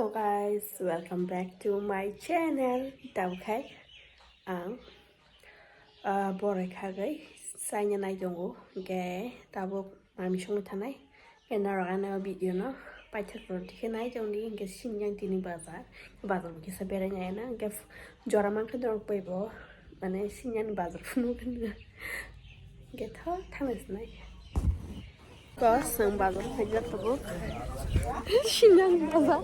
Hello guys, welcome back to my channel. Tao khách ang Boroi khaklai sai nhà này dong cái tao bộ mà mình sống thế này cái nào ra nào video nó bài thật rồi thì cái này dong đi cái xin nhang tin bazaar cái sao bây giờ na cái jora mang cái đồ bày bộ mà này xin nhang bazaar phun cái thao thằng này có sừng bazaar phải rất tốt xin nhang bazaar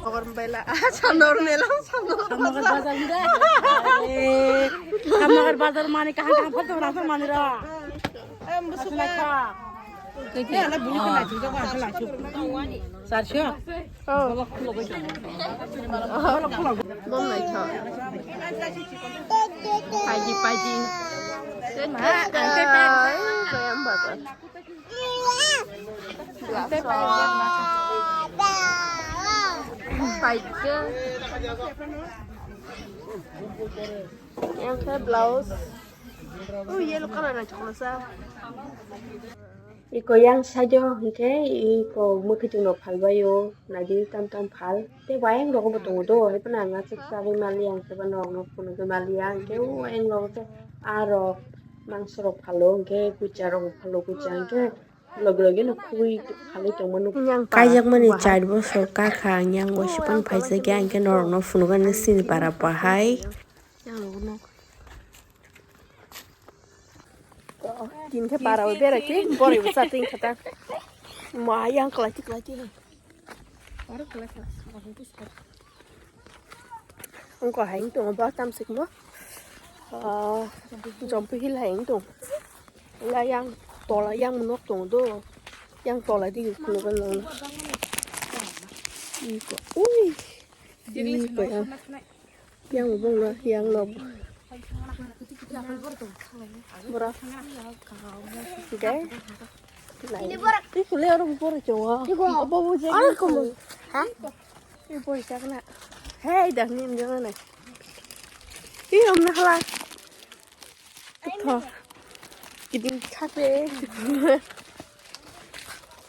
orang bela sanor nelang Kamu bazar enggak? Kamu bazar mana kah foto rasa mana ra? Musuh Kiki ana bunyi kena juga kan salah cup. Sarsyo. Oh. Mom này chọn. Pagi. Rồi em bật rồi. Pagi. Yang ke blouse. Oh, yellow color na chocolate sao? Iko yang sajo ke iko mukhitung phal bayo nadi tam phal te wayang ro ko tung do he pana nga siksa be maliang se banong no pun ke maliang ke wayang ro te aro mangso ro phalo ke kucharo phalo kuchang ke log no khui phalo tong manu kajak mani char bo so ka khang yang wo sipan phaise gyang ke nor no funu ga ne sin para pa hai yang lo no Gin ke para bera ke bori besar ting kata mayang kelati baru kelati engkau hành tung bao tam sik mo jom pi hil hành tung là yang to là yang munok tung do yang to là đi cùng con luôn ui ko yang bông là yang lo Boroi. Okay. Ini Boroi. Ini kuliah orang Boroi coba. Apa mau jadi? Ada kamu? Hah? Ini Boroi siapa nak? Hei, dah ni jangan nak. Ini om nak lah. Tuh. Kita kafe.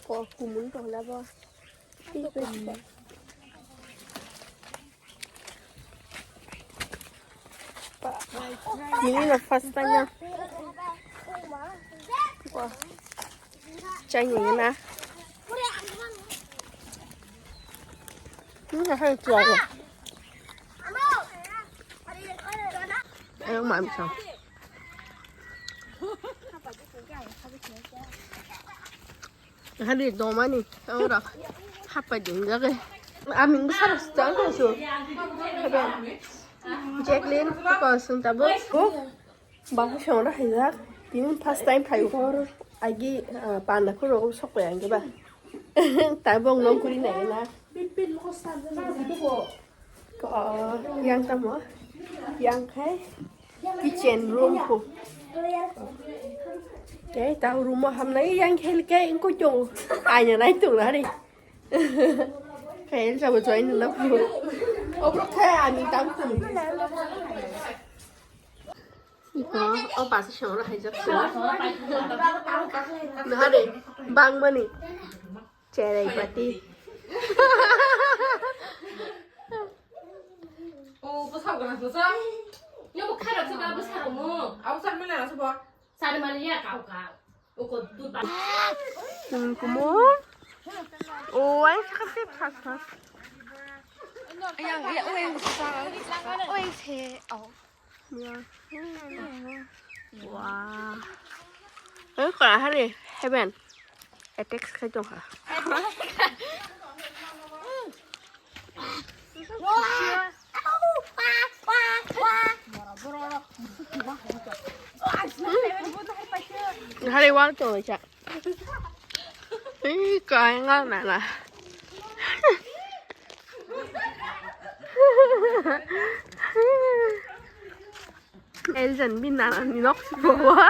Kau kumun tu lah boh. Ini apa? Ini là first time nha. Wow. Chai nhìn nè. Nó hơi trời rồi. Em không买sao? Hai đứa đồ mà nè, tao đó. Hấp bài điện ra cái. À mình có sao sáng rồi xuống. Jacqueline, có sung tabo. Bác chồng đó hay rác. Tiếng past time phải có ai bàn là có rồi sốc về anh các bạn. Tại vòng nông curi này là có yang tâm á, yang cái kitchen room của. Cái tao room mà hôm nay yang cái anh có chồng ai nhà này tụi nó đi. Cái sao mà chơi nữa lắm. Ô bro thế à mình tao cùng. Ipo, bà sẽ sống là hay rất sướng. Nó đi, băng mà nè. Chè đầy bà ti. 뭐 사고 나서서? 여보 칼 없어가 뭐 사러 뭐? 아홉 살 만에 나서 봐. 사는 말이야 가오가. 오고 또 봐. Kumon. Ồ, anh chắc tiếp thật hả? Ôi thế Wow. Ơ, còn là hát đi, hai bạn. Em text cái chung hả? Hát đi qua rồi chả. Ý, coi ngon nè nè. Eljan binana ni nok bawa.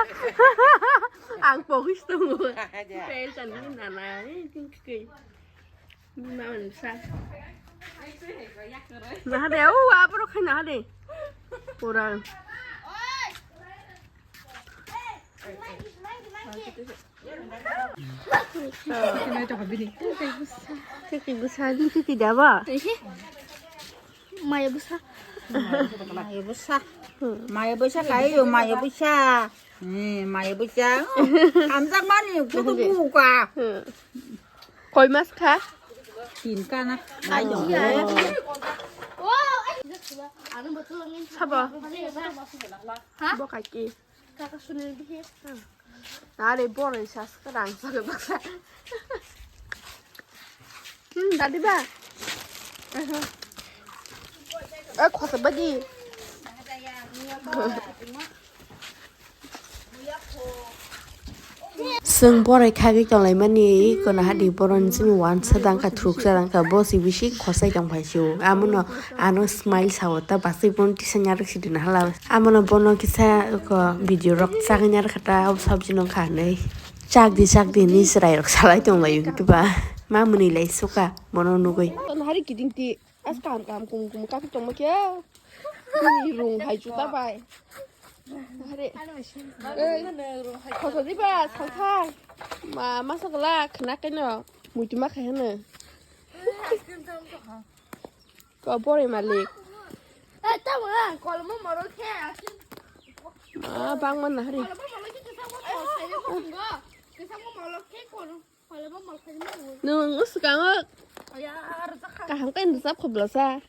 Ang pogis tu. Eljan binana ni tinggi. Mana sa. Nah deh, apa tu kena deh. Kurang. Kiki besar ni kiki dah apa? Maya besar. 마요 부사. 마요 부사 가요. 마요 부사. 마요 부사. 감자만이 그것도 구가. Koi mas kah? 긴까나. 나요. Anu betul angin. Sabar. Hah? Bawa kaki. Kakak Sunil dia. Ada Boroi sah sekarang sakit baksa. Tadi bah. Kuasa bagi. Seng Boroi kaki jong lai mani ko na hadi boron simi wan sadang ka truk sadang ka bosi bishi khosai jong phai siu amono ano smile sawata basi bon ti sanyar sidin hala amono bono kisa ko video rok saganyar khata ob sabji nong kha nei chak di ni srai rok salai jong lai ki ba ma muni lai suka mono nugoi kon hari kiding ti as kam kum kaki jong ma kya ni rung hai chu ta bai hari khoso di ba salthai ma masakla khna keno muti ma khai na ko Boroi malik Tahu lah, kalau mau marah kayak. ma bang man na hari Kalau mau marah kita sama kalau saya mau enggak. Kita mau marah kayak kalau mau marah kayak mau. nung usgang Ya, harus ka hang kan sap khobla sa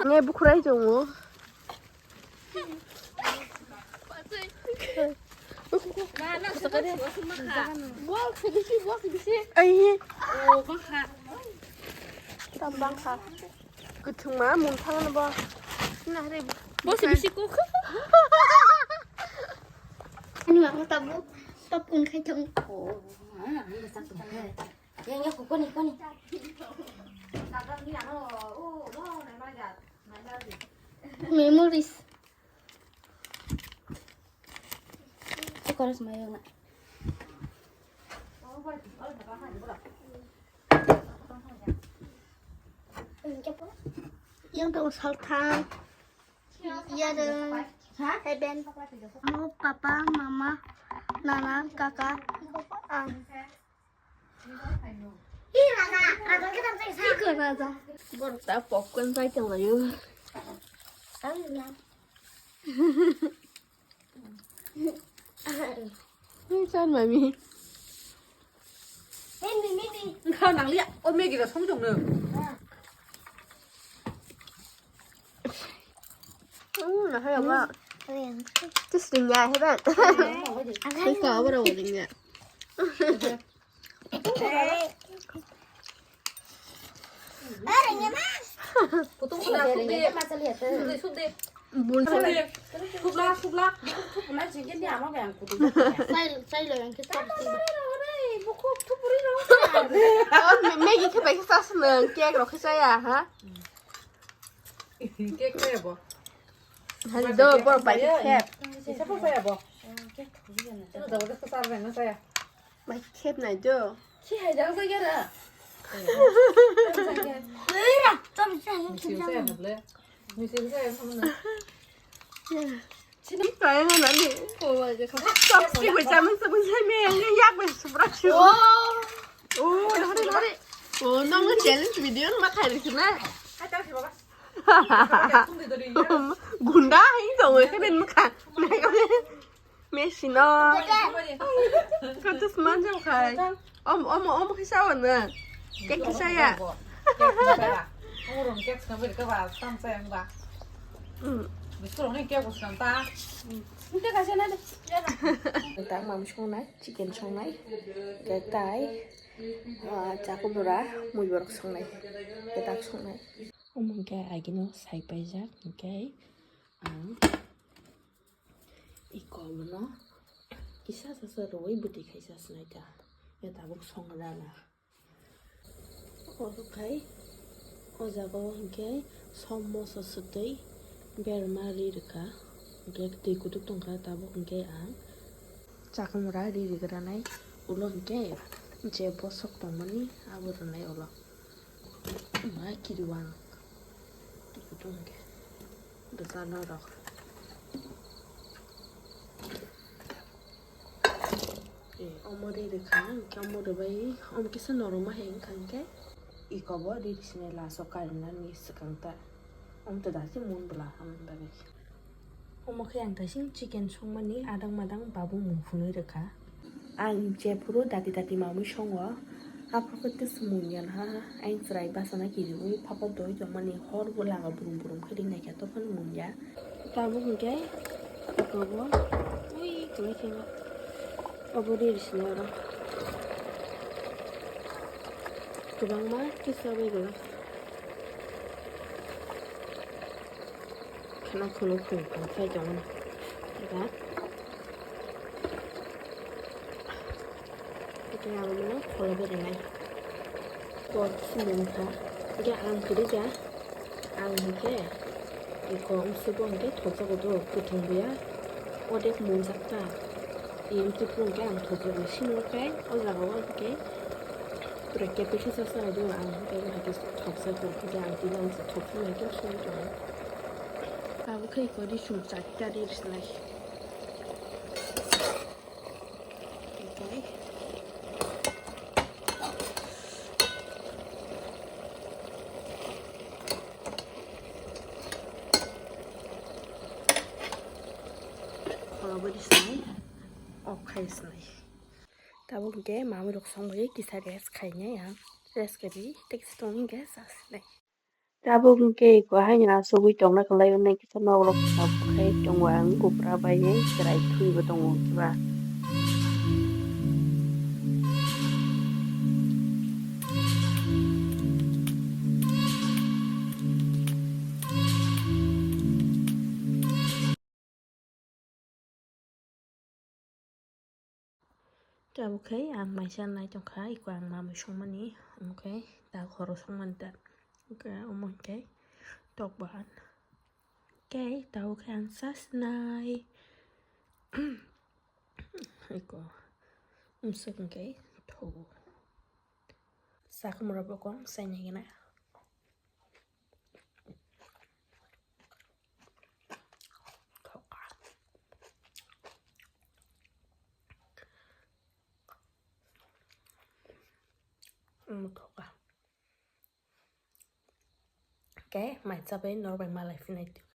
nge bukurai jongo Buat sedikit. ai Oh, kakak. tambang ka kutung ma mung thang na ba na hari Bos bisiku. Ini aku tabu. Tapun kayak jong. Oh, Yang aku ni. Memories. Aku harus mayo nak. Yang tahu saltang. Iya dong. Heben. Mau papa, mama, nana, kakak. Ih, nana, ada kita bisa. Ikut aja. bor ta popcorn sai chang la yu chan mà mi khao nắng liạ. Ôi mẹ kìa là không trồng nữa. là hay không chứ đừng nhà hết bạn không có bắt đầu đừng nhà 보통 그냥 손대. buồn 손대. 굽라. 굽라 지금 냐 아마 그냥 굽. Saya lo yang kita. mẹ gì cái bài sao sờ kia rồi cái sao à hả 깨끗해 뭐. hay đâu bỏ bài kẹp 진짜 뽑아야 뭐. 이거 너 어디서 싸는 거야? bài kẹp này chứ 시해 장사게라. 좀 미시우세요, 그래? 미시우세요, 하면은. chính phải hơn nữa đi sắp xí của cha mình thấy mẹ nghe nhắc về sụp ra chưa 오 nó đi 오 nó cái chén video nó mắc hay được chứ nè 살짝씩 봐봐. 손대들이. 군다 rồi cái bên mắc hả này có mẹ xin nó con tôi smart trong khai ôm cái sao nữa cái sao à 오늘은 깨끗한 거 이렇게 봐. 쌈싸는 거. 미스로는 깨고 싶다. 근데 가셔야 돼. ta mắm trong này chicken trong này cái chả có bữa mùi bột trong này cái tạc trong này ông cái ai cái nó xài bay rác cái 이거 뭐나 기사서 로이 부티 가이사스나이다 야 다복 송라나 어떻게 어자고 이게 섬모서스데이 베르마리르카 이게 그 구독 동가 다복 이게 작은라 리리그라나이 울어 이게 이제 보석 동문이 아버르나이 올라 마 기르완 이거 동게 bezaar nodig. 어머리 이렇게는 어머리 바이 엄기서 너로마 행 간게 이거 리스네 라서 깔난 미스 강타 엄도 다시 몬블라 하면 바비 어머 그냥 대신 치킨 송만이 아당마당 바보 뭉푸는 이렇게 ang 제프로 다디다디 마음이 송와 앞으로 뜻 문연 하 앵스라이 바사나 기르고 파파도이 정만이 허르볼라가 부름부름 흐리네게 또 펀 문야 바보 그게 그거 우이 그렇게 어버리 리스네라 그방마 키스베글 khả khổ khủng còn thay giống này cái nào nó khổ là cái này còn xin đừng thả cái ăn cứ đi ra ăn cái 이거 음식은 게 도저고도 그 정도야 어디 못 잡다 이 음식 그런 게안 도저고 신을 게 올라가고 이렇게 그렇게 비슷해서 써도 안 되고 하기 덥서도 그게 안 되면 덥으면 좀 쉬워져 바보 그거 리 숨자 기다리지 나 오케이 버리 스나이 오케이 스나이 다본 게 마음으로 성공이 기사리에서 가이냐 레스케비 텍스트는 게 사스네 다본 게 이거 하이나 소비 정말 걸려는 기사 나오러 오케이 정왕 고브라바에 그라이 투이버 동호 기바 자, 오케이. mày xem này trong khá quàng mà mày xong mani. Ok. Tao khổ xong mình tập. Ok, ông cái. Đọc bản. Cái tao khăn sát này. 이거 음식은 게 더. 싹 물어보고 생얘기나. 더가. cái mày sao bên nó bằng mà lại phi này